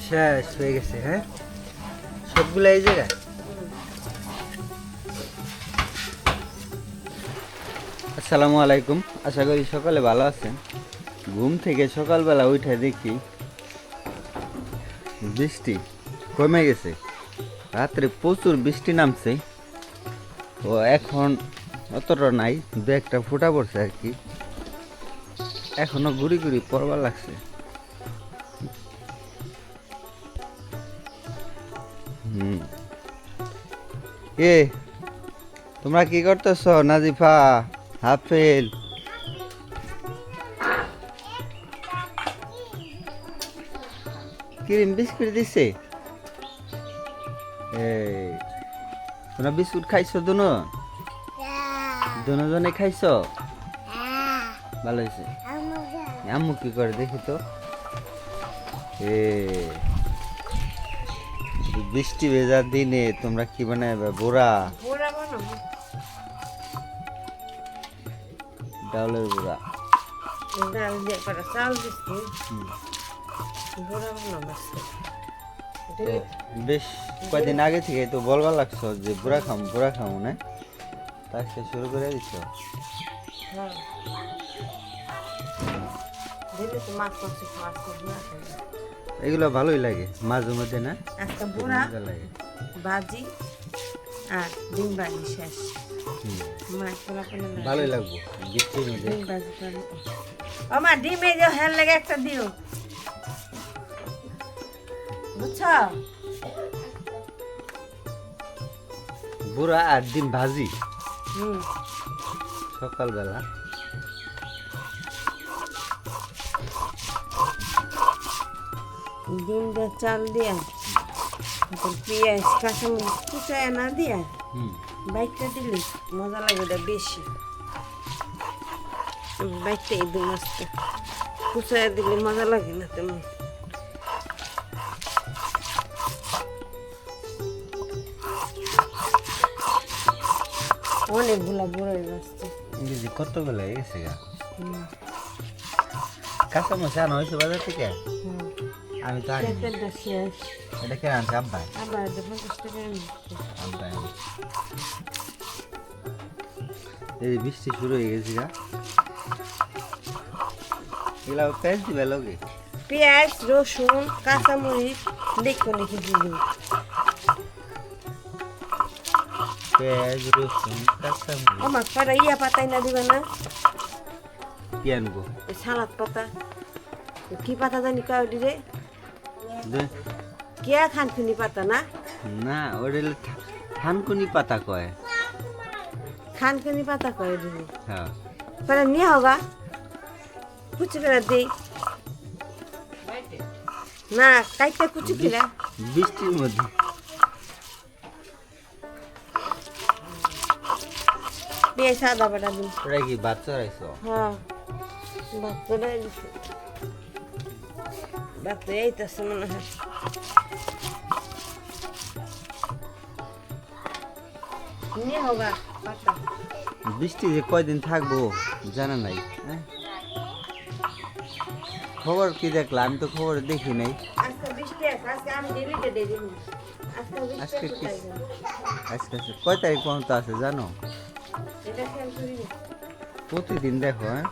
শেষ হয়ে গেছে। হ্যাঁ, সবগুলো এই জায়গায়। আসসালামু আলাইকুম, আশা করি সকালে ভালো আছেন। ঘুম থেকে সকালবেলা উঠে দেখি বৃষ্টি কমে গেছে। রাত্রে প্রচুর বৃষ্টি নামছে, তো এখন অতটা নাই, দু একটা ফোঁটা পড়ছে আর কি। এখনো ঘুরি ঘুরি পড়বার লাগছে। এ তোমরা কি করতেছ? নাজিফা, হাফেল, ক্রিম বিস্কুট দিছে। এই তোমরা বিস্কুট খাইছো? দুজনে খাইছো? ভালো হয়েছে। আম্মু কি করে দেখি তো। এ বৃষ্টি ভেজার দিনে তোমরা কি বানাবে? বোরা, ডাউলের বোরা। বেশ কয়েকদিন আগে থেকে তো বলবার লাগছো যে বুড়া খাম না, আজকে শুরু করে দিচ্ছ। এগুলো ভালোই লাগে মাঝে মধ্যে, না? আজকে বুড়া ভাজি আর ডিম ভাজি শেষ। ভালোই লাগবো বৃষ্টির মধ্যে। আমার ডিম এই যে হেল লেগে একটা দিও, বুঝছ? বুড়া আর ডিম ভাজি সকালবেলা। ডিম দিয়ে চাল দিয়া পেঁয়াজ কাঁচামরিচ কুচায় না দিয়া বাইকটা দিলে মজা লাগে, ওটা বেশি। বাইকটা একদম আস্তে কুচায় দিলে মজা লাগে না তেমন। অনেক গুলা বড় হয়ে যাচ্ছে। কত বেলা গেছে গা। কাঁচামরিচ আনা হয়েছে বাজার থেকে? আমি তো আনি। শেষ। এটা কে আনছে? আব্বা। আবার 50 টাকা আব্বা। এই বৃষ্টি শুরু হয়ে গেছে গা। এগুলা পেঁয়াজ দিবে লগে? পেঁয়াজ, রসুন, কাঁচামরিচ দেখো নাকি দিবি। পেঁয়াজ, রসুন, কাঁচামরিচ। আমার পাতা পাতাই না দিবা না? কি আনবো? সালাদ পাতা। কি পাতা জানি কয় রে? কে খানকুনি পাতা না? না, ওটা থানকুনি পাতা কয়। খানকুনি পাতা কয় দিবি। হ্যাঁ, পরে নিয়ে হোগা কুচি করে দেই না, কাইটা কুচি কিরা বৃষ্টির মধ্যে। পেঁয়াজ সাদা বাটা দিই। ওরা কি বাচ্চা রাইছ? হ্যাঁ, বাচ্চারা বাচ্চা এইতেছে মনে হয়। নিয়ে হোগা পাতা। বৃষ্টি যে কয়দিন থাকবো জানা নাই। হ্যাঁ, খবর কি দেখলা? আমি তো খবর দেখি নাই। আজকে বৃষ্টি আছে, আজকে আমি ডেলিতে দিয়ে দিই। আজকে কি? আজকে কয় তারিখ পর্যন্ত আছে জানো? এটা খেয়াল করি না। প্রতিদিন দেখো। হ্যাঁ,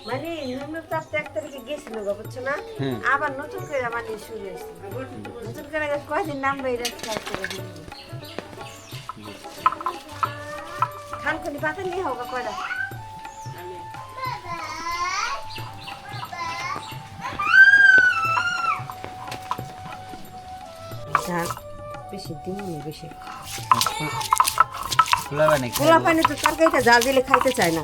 মানে নিম্ন তাপ 1 তারিখে গেছিল গো, বুঝছো না? আবার নতুন করে মানে শুরু হয়েছে। নতুন করে কয়দিন নামবে এটা খেয়াল করে দিই। খানকুনি পাতা নিয়ে হোক কয়টা। ঝাল বেশি দিন নেই, বেশি খোলা পানি তো তরকারিটা জাল দিলে খাইতে চায় না।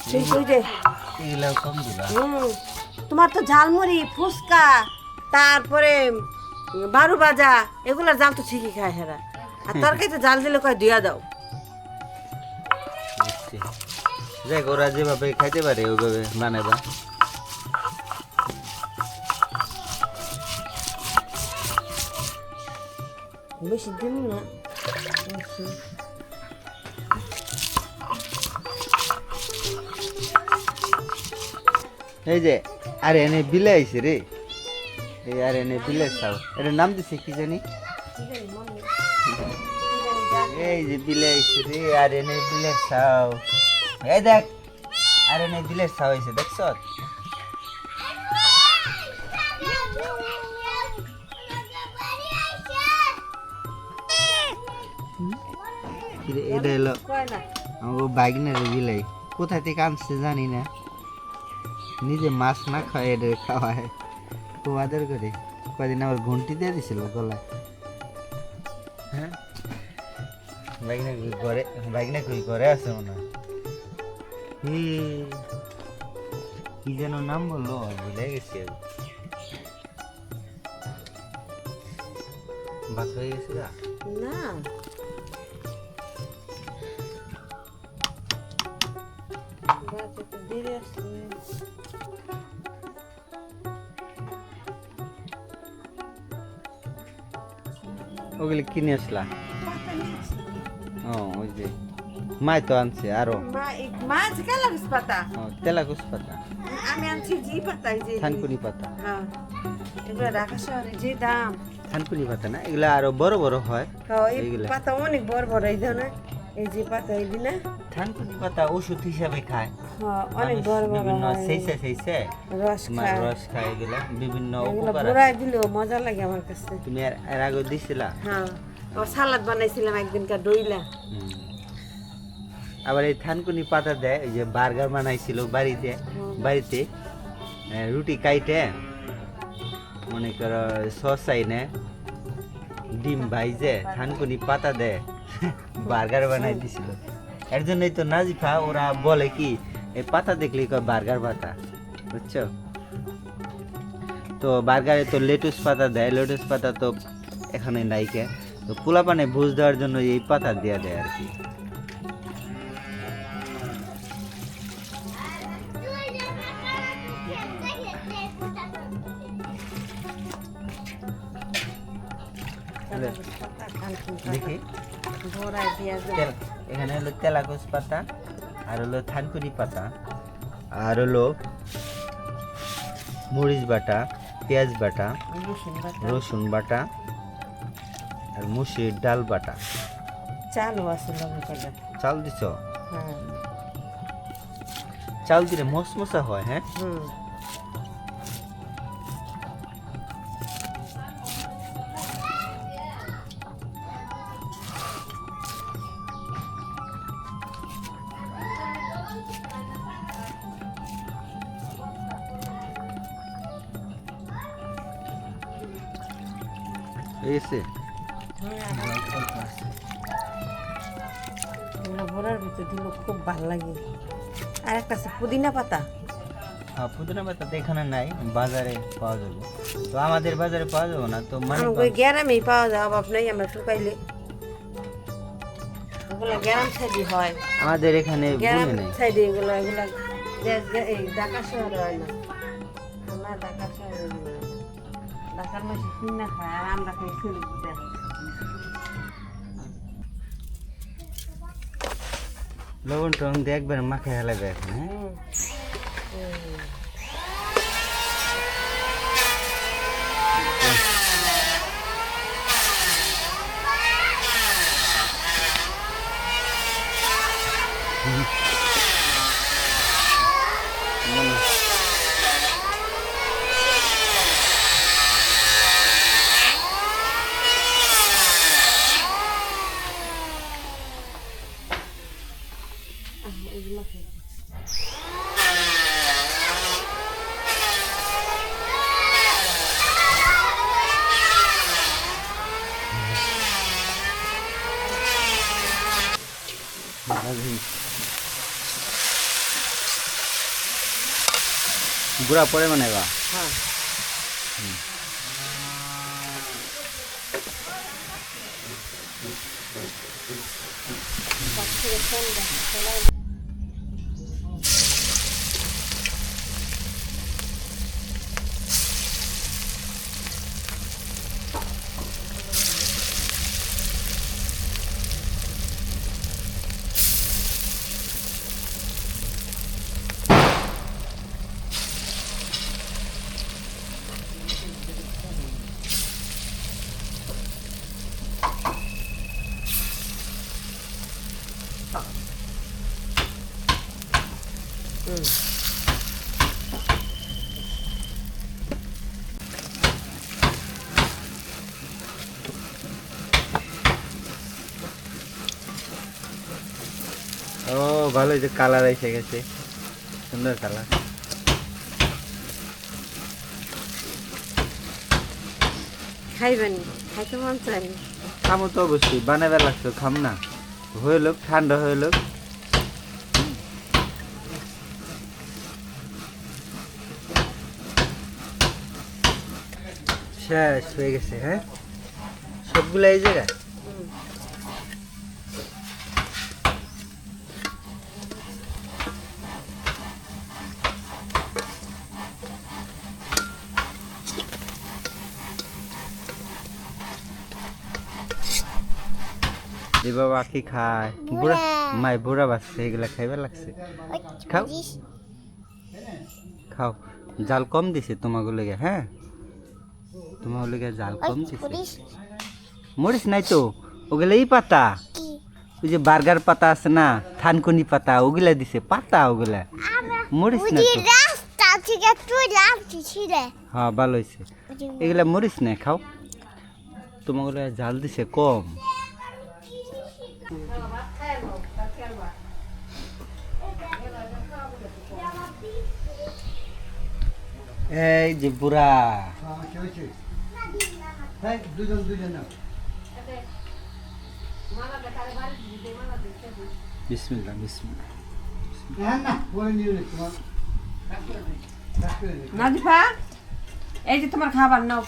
সেই যে কম দিবা। তোমার তো ঝালমুড়ি, ফুচকা, তারপরে বারু ভাজা, এগুলার জাল তো ঠিকই খায় হেরা। আর তরকারিতে জাল দিলে কয় দিয়া দাও। দেখ ওরা যেভাবে খাইতে পারে ওইভাবে বানাবা। বেশি দিন না। এই যে আরে এনে বিলে আইছে রে। এই আর এনে বিলের সাউ এটার নাম দিছে কি জানি এই যে বিলে আইছে রে আর এনে বিলের সাউ এই দেখ আর এনে বিলের সাউ আইছে দেখছ এটা হলো আমার বাইকনের বিলাই কোথায় থেকে আনছে জানি না নিজে মাছ না খায় এটা খাওয়ায় খুব আদর করে কয়দিন আবার ঘন্টি দিয়ে দিছিল গলায় হ্যাঁ বাইকনে কই ঘরে আছে মনে হয় কি যেন নাম বললো ভুলে গেছি আমি বাস হয়ে গেছে না ধীরে আসলে ওগুলি কিনে আসলা ও ওই যে মাই তো আনছে আরো মাছ কালাগুস পাতা তেলাকুচ পাতা আমি আনছি জি পাতা এই যে থানকুনি পাতা হ্যাঁ এগুলো ঢাকা শহরে যে দাম থানকুনি পাতা না এগুলা আরো বড় বড় হয় হ্যাঁ এই এইগুলা। পাতা অনেক বড় বড় এই ধরনের এই যে পাতা এই দিনা থানকুনি পাতা ওষুধ হিসাবে খায় হ্যাঁ অনেক বড় বড় বিভিন্ন হয়। সেইছে রস তোমার খায় রস খায় এগুলা বিভিন্ন এগুলো উপকার আছে। বুড়াই দিলেও মজা লাগে আমার কাছে তুমি এর আগে দিছিলা হ্যাঁ ও সালাদ বানাইছিলাম একদিনকার দইলা হুম। আবার এই থানকুনি পাতা দেয় এই যে বার্গার বানাইছিল বাড়িতে রুটি কাইটে মনে করো সস আইনে ডিম ভাইজে থানকুনি পাতা দেয় বার্গার বানাই দিছিল এর জন্যই তো নাজিফা ওরা বলে কি এই পাতা দেখলেই কয় বার্গার পাতা বুঝছো তো বার্গারে তো লেটুস পাতা দেয় লেটুস পাতা তো এখানে নাইকে তো পোলাপানে ভুজ দেওয়ার জন্য এই পাতা দেয়া দেয় আর কি দেখি ভরাই দিয়া এখানে হলো তেলাকুচ পাতা আর হলো থানকুনি পাতা আর হলো মরিচ বাটা পেঁয়াজ বাটা রসুন বাটা আর মুসুরির ডাল বাটা চালও আছে লঙ্কা চাল দিছ হ্যাঁ চাল দিলে মশমশা হয় হ্যাঁ হুম এসে ভরার ভিতর দিল খুব ভালো লাগে আর একটা আছে পুদিনা পাতা পুদিনা পাতা তো এখানে নাই বাজারে পাওয়া যাবে তো আমাদের বাজারে পাওয়া যাবে না তো মানে ওই গ্যারামেই পাওয়া যায় অভাব নেই আমরা শুকাইলে ওগুলো গ্যারাম সাইডে হয় আমাদের এখানে গ্যারাম বনে নেই সাইডে এগুলো এই ঢাকা শহরে হয় না আমরা ঢাকা শহরে ঢাকার মাসে কিনা খায় আর আমরা খাই শরীরটা লবণ টবণ দিয়ে একবার মাখে হেলাবে এখন হ্যাঁ এগুলো খাই গুড়া পরে মানে বা হ্যাঁ ভালো যে কালার এসে গেছে, সুন্দর কালার। খাইবেন, খাইতে মন চাই। খামো তো অবশ্যই, বানাবে লাগতো, খাম না। হয়ে লোক, ঠান্ডা হয়ে লোক। শেষ হয়ে গেছে, হ্যাঁ সবগুলো এই জায়গায়। এ বাবা কি খায়? বুড়া মাই বুড়া বাচ্চা এগুলা খাইবার লাগছে। খাও খাও, জাল কম দিছে তোমাকে লেগে, হ্যাঁ তোমাকে লেগে জাল কম দিছে। মরিস নাই তো, ওগুলা এই পাতা, ওই যে বার্গার পাতা আছে না, থানকুনি পাতা, ওগুলা দিছে পাতা, ওগুলা মরিস না তো। হ্যাঁ ভালো হয়েছে, এগুলা মরিস না, খাও। তোমাকে লেগে জাল দিছে কম। এই যে বুড়া, বিসমিল্লাহ বিসমিল্লাহ। নাজিফা, এই যে তোমার খাবার নাও।